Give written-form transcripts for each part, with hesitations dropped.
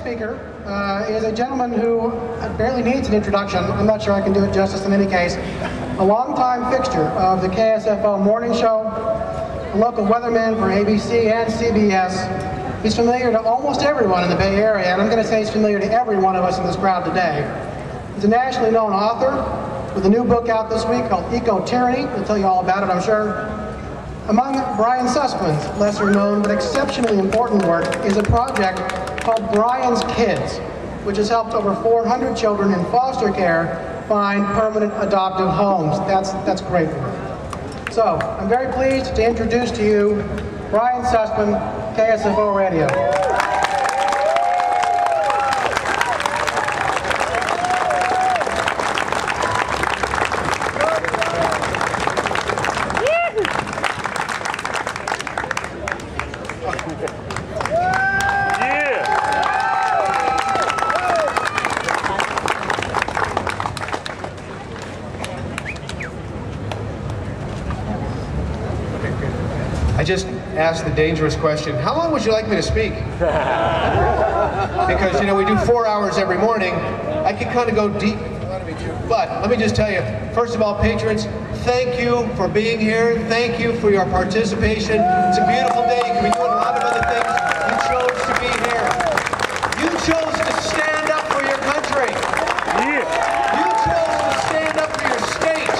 speaker is a gentleman who barely needs an introduction. I'm not sure I can do it justice in any case. A longtime fixture of the KSFO morning show, a local weatherman for ABC and CBS. He's familiar to almost everyone in the Bay Area, and I'm going to say he's familiar to every one of us in this crowd today. He's a nationally known author with a new book out this week called Eco-Tyranny. He'll tell you all about it, I'm sure. Among Brian Sussman's lesser known but exceptionally important work is a project called Brian's Kids, which has helped over 400 children in foster care find permanent adoptive homes. That's great work. So, I'm very pleased to introduce to you Brian Sussman, KSFO Radio. I just asked the dangerous question, how long would you like me to speak? Because, you know, we do 4 hours every morning. I could kind of go deep if you wanted me to. But let me just tell you, first of all, patrons, thank you for being here. Thank you for your participation. It's a beautiful day. You can be doing a lot of other things. You chose to be here. You chose to stand up for your country. Yeah. You chose to stand up for your state.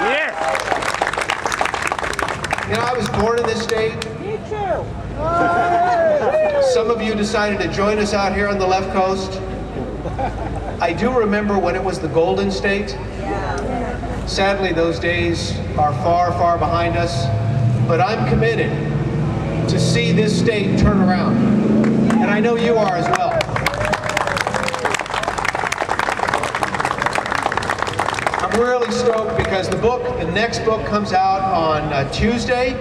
Yeah. You know, I was born in this state. Me too. Some of you decided to join us out here on the left coast. I do remember when it was the Golden State. Sadly, those days are far, far behind us. But I'm committed to see this state turn around. And I know you are as well. I'm really stoked because the next book comes out on Tuesday.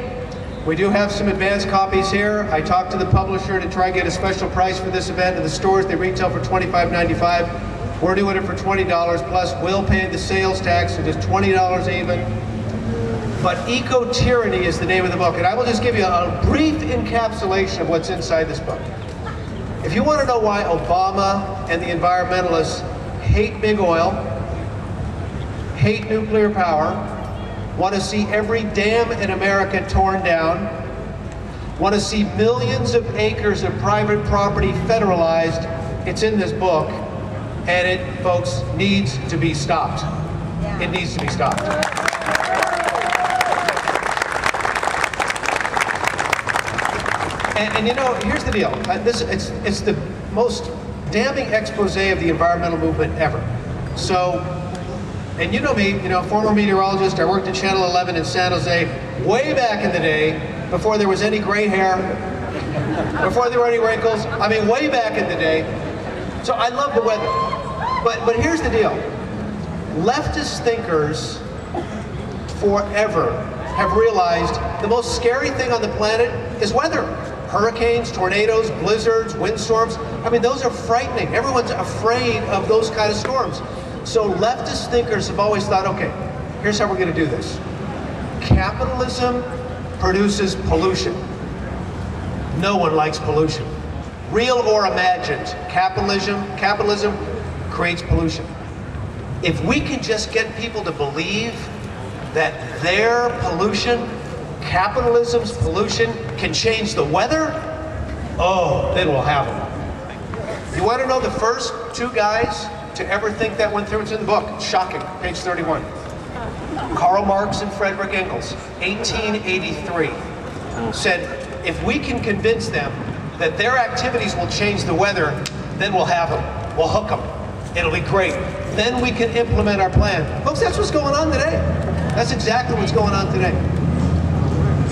We do have some advanced copies here. I talked to the publisher to try and get a special price for this event. In the stores, they retail for $25.95. We're doing it for $20 plus. We'll pay the sales tax, so just $20 even. But Eco-Tyranny is the name of the book, and I will just give you a brief encapsulation of what's inside this book. If you want to know why Obama and the environmentalists hate big oil, hate nuclear power, want to see every dam in America torn down, want to see millions of acres of private property federalized, it's in this book, and it, folks, needs to be stopped. It needs to be stopped. And you know, here's the deal. It's the most damning expose of the environmental movement ever. So, and you know me, you know, former meteorologist, I worked at Channel 11 in San Jose way back in the day, before there was any gray hair, before there were any wrinkles, I mean way back in the day. So I love the weather. But here's the deal. Leftist thinkers forever have realized the most scary thing on the planet is weather. Hurricanes, tornadoes, blizzards, windstorms. I mean, those are frightening. Everyone's afraid of those kind of storms. So leftist thinkers have always thought, okay, here's how we're going to do this. Capitalism produces pollution. No one likes pollution. Real or imagined, capitalism creates pollution. If we can just get people to believe that their pollution, capitalism's pollution, can change the weather, oh, then we'll have them. You want to know the first two guys to ever think that went through? It's in the book. Shocking. Page 31. Karl Marx and Friedrich Engels, 1883, said, if we can convince them that their activities will change the weather, then we'll have them. We'll hook them. It'll be great. Then we can implement our plan. Folks, that's what's going on today. That's exactly what's going on today.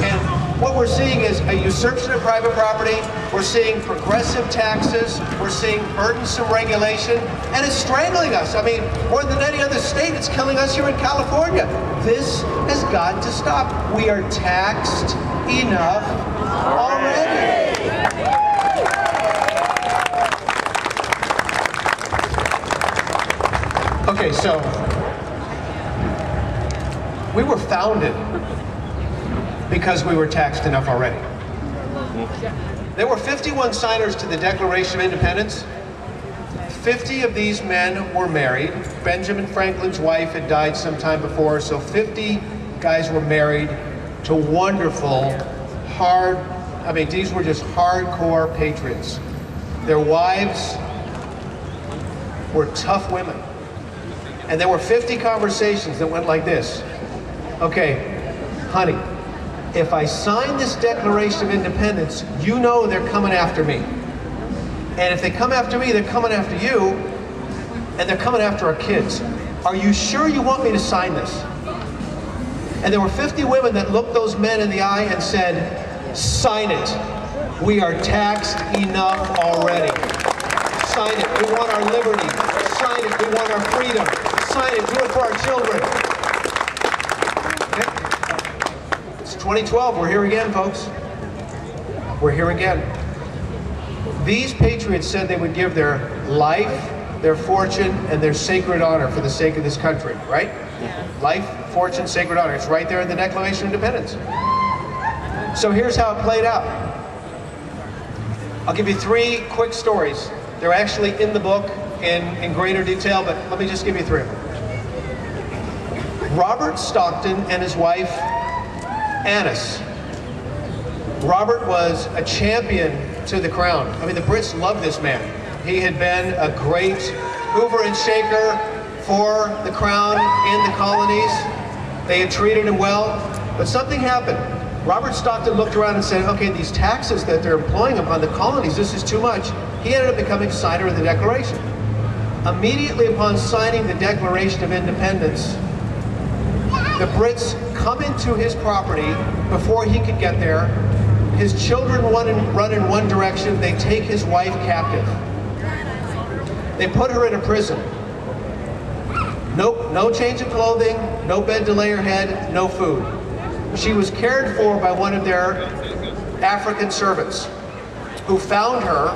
And what we're seeing is a usurpation of private property. We're seeing progressive taxes. We're seeing burdensome regulation. And it's strangling us. I mean, more than any other state, it's killing us here in California. This has got to stop. We are taxed enough already. Okay, so we were founded because we were taxed enough already. There were 51 signers to the Declaration of Independence. 50 of these men were married. Benjamin Franklin's wife had died sometime before, so 50 guys were married to wonderful, these were just hardcore patriots. Their wives were tough women. And there were 50 conversations that went like this. Okay, honey, if I sign this Declaration of Independence, you know they're coming after me. And if they come after me, they're coming after you, and they're coming after our kids. Are you sure you want me to sign this? And there were 50 women that looked those men in the eye and said, sign it. We are taxed enough already. Sign it. We want our liberty. Sign it. We want our freedom. Sign it. Do it for our children. Okay. It's 2012. We're here again, folks. We're here again. These patriots said they would give their life, their fortune, and their sacred honor for the sake of this country, right? Yeah. Life, fortune, sacred honor. It's right there in the Declaration of Independence. So here's how it played out. I'll give you 3 quick stories. They're actually in the book in greater detail, but let me just give you 3 of them. Robert Stockton and his wife, Annis. Robert was a champion to the crown. I mean, the Brits loved this man. He had been a great mover and shaker for the crown in the colonies. They had treated him well, but something happened. Robert Stockton looked around and said, okay, these taxes that they're employing upon the colonies, this is too much. He ended up becoming signer of the Declaration. Immediately upon signing the Declaration of Independence, the Brits come into his property before he could get there. His children run in one direction. They take his wife captive. They put her in a prison. No change of clothing, no bed to lay her head, no food. She was cared for by one of their African servants who found her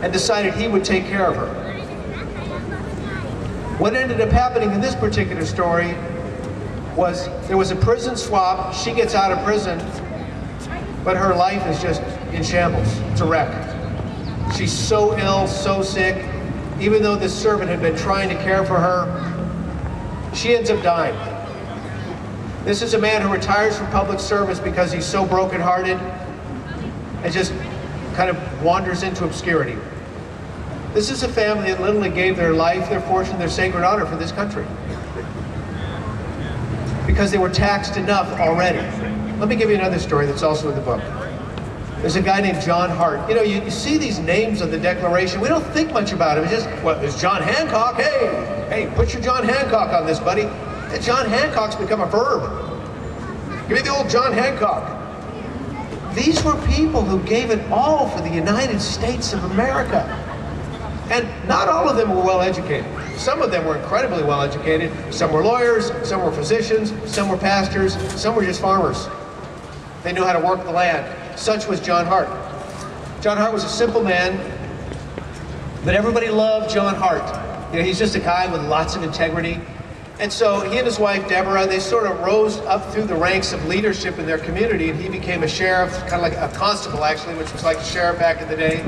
and decided he would take care of her. What ended up happening in this particular story was there was a prison swap. She gets out of prison, but her life is just in shambles. It's a wreck. She's so ill, so sick. Even though this servant had been trying to care for her, she ends up dying. This is a man who retires from public service because he's so brokenhearted and just kind of wanders into obscurity. This is a family that literally gave their life, their fortune, their sacred honor for this country because they were taxed enough already. Let me give you another story that's also in the book. There's a guy named John Hart. You know, you see these names of the Declaration. We don't think much about him. It's just, well, there's John Hancock. Hey, put your John Hancock on this, buddy. And John Hancock's become a verb. Give me the old John Hancock. These were people who gave it all for the United States of America. And not all of them were well educated. Some of them were incredibly well educated. Some were lawyers, some were physicians, some were pastors, some were just farmers. They knew how to work the land. Such was John Hart. John Hart was a simple man, but everybody loved John Hart. You know, he's just a guy with lots of integrity. And so he and his wife, Deborah, they sort of rose up through the ranks of leadership in their community, and he became a sheriff, kind of like a constable, actually, which was like a sheriff back in the day.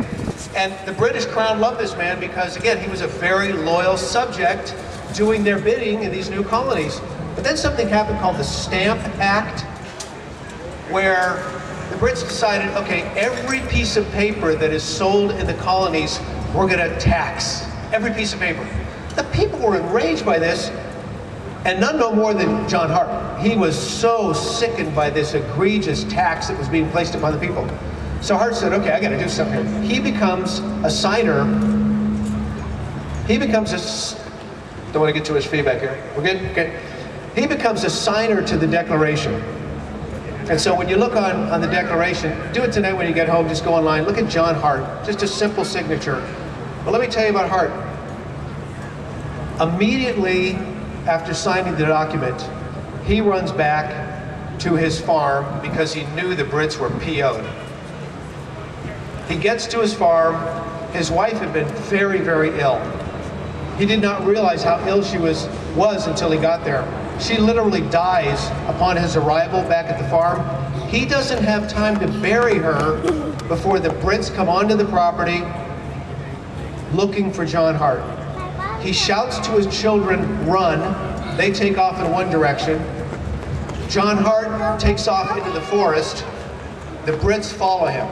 And the British Crown loved this man because, again, he was a very loyal subject doing their bidding in these new colonies. But then something happened called the Stamp Act, where the Brits decided, okay, every piece of paper that is sold in the colonies, we're going to tax. Every piece of paper. The people were enraged by this, and none no more than John Hart. He was so sickened by this egregious tax that was being placed upon the people. So Hart said, okay, I got to do something here. He becomes a signer. He becomes a, don't want to get too much feedback here. We're good? Okay. He becomes a signer to the Declaration. And so when you look on the Declaration, do it tonight when you get home, just go online, look at John Hart, just a simple signature. But let me tell you about Hart. Immediately after signing the document, he runs back to his farm because he knew the Brits were PO'd. He gets to his farm. His wife had been very, very ill. He did not realize how ill she was until he got there. She literally dies upon his arrival back at the farm. He doesn't have time to bury her before the Brits come onto the property looking for John Hart. He shouts to his children, run. They take off in one direction. John Hart takes off into the forest. The Brits follow him.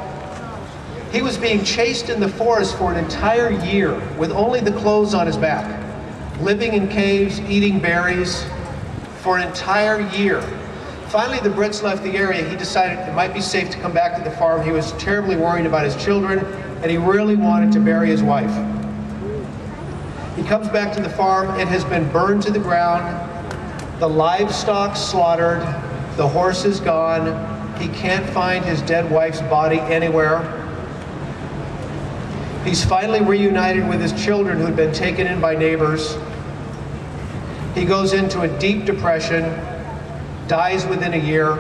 He was being chased in the forest for an entire year with only the clothes on his back, living in caves, eating berries for an entire year. Finally, the Brits left the area. He decided it might be safe to come back to the farm. He was terribly worried about his children, and he really wanted to bury his wife. He comes back to the farm. It has been burned to the ground. The livestock slaughtered. The horse is gone. He can't find his dead wife's body anywhere. He's finally reunited with his children who had been taken in by neighbors. He goes into a deep depression, dies within a year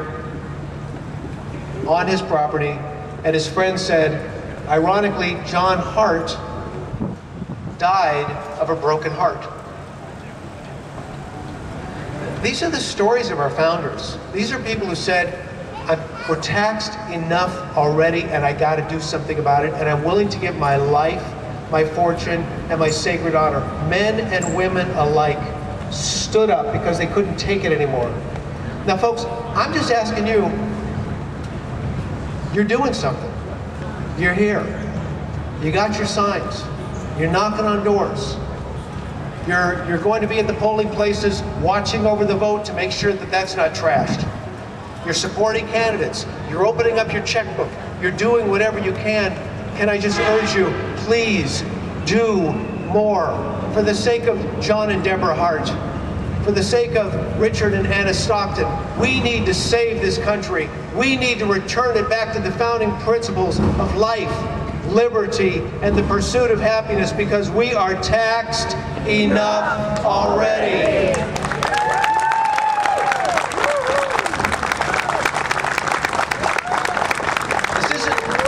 on his property, and his friend said, ironically, John Hart died of a broken heart. These are the stories of our founders. These are people who said, we're taxed enough already and I got to do something about it, and I'm willing to give my life, my fortune, and my sacred honor. Men and women alike stood up because they couldn't take it anymore. Now folks, I'm just asking you, you're doing something. You're here. You got your signs. You're knocking on doors. You're going to be at the polling places watching over the vote to make sure that that's not trashed. You're supporting candidates. You're opening up your checkbook. You're doing whatever you can. Can I just urge you, please do more. For the sake of John and Deborah Hart, for the sake of Richard and Anna Stockton, we need to save this country. We need to return it back to the founding principles of life, liberty, and the pursuit of happiness, because we are taxed enough already.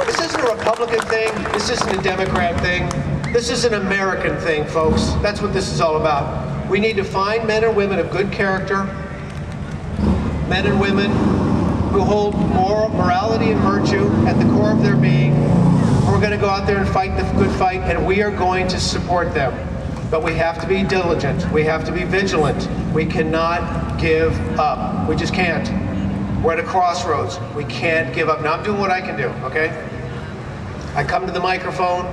This isn't a Republican thing. This isn't a Democrat thing. This is an American thing, folks. That's what this is all about. We need to find men and women of good character, men and women who hold morality and virtue at the core of their being. We're going to go out there and fight the good fight, and we are going to support them. But we have to be diligent. We have to be vigilant. We cannot give up. We just can't. We're at a crossroads. We can't give up. Now, I'm doing what I can do, okay? I come to the microphone,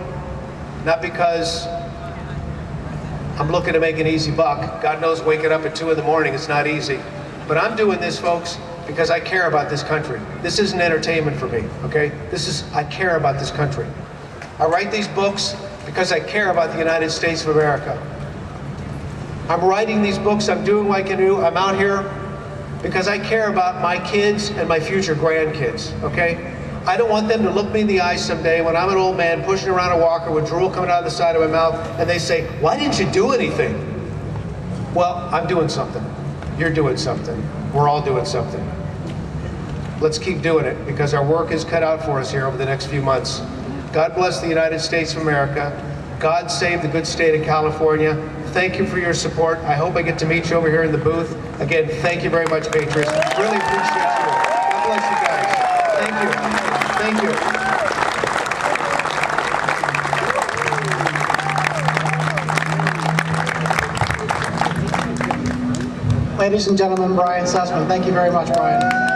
not because I'm looking to make an easy buck. God knows waking up at 2 in the morning is not easy. But I'm doing this, folks, because I care about this country. This isn't entertainment for me, okay? I care about this country. I write these books because I care about the United States of America. I'm writing these books, I'm doing what I can do, I'm out here because I care about my kids and my future grandkids, okay? I don't want them to look me in the eye someday when I'm an old man pushing around a walker with drool coming out of the side of my mouth, and they say, why didn't you do anything? Well, I'm doing something. You're doing something. We're all doing something. Let's keep doing it, because our work is cut out for us here over the next few months. God bless the United States of America. God save the good state of California. Thank you for your support. I hope I get to meet you over here in the booth. Again, thank you very much, Patriots. Really appreciate you. God bless you guys. Thank you. Thank you. Ladies and gentlemen, Brian Sussman. Thank you very much, Brian.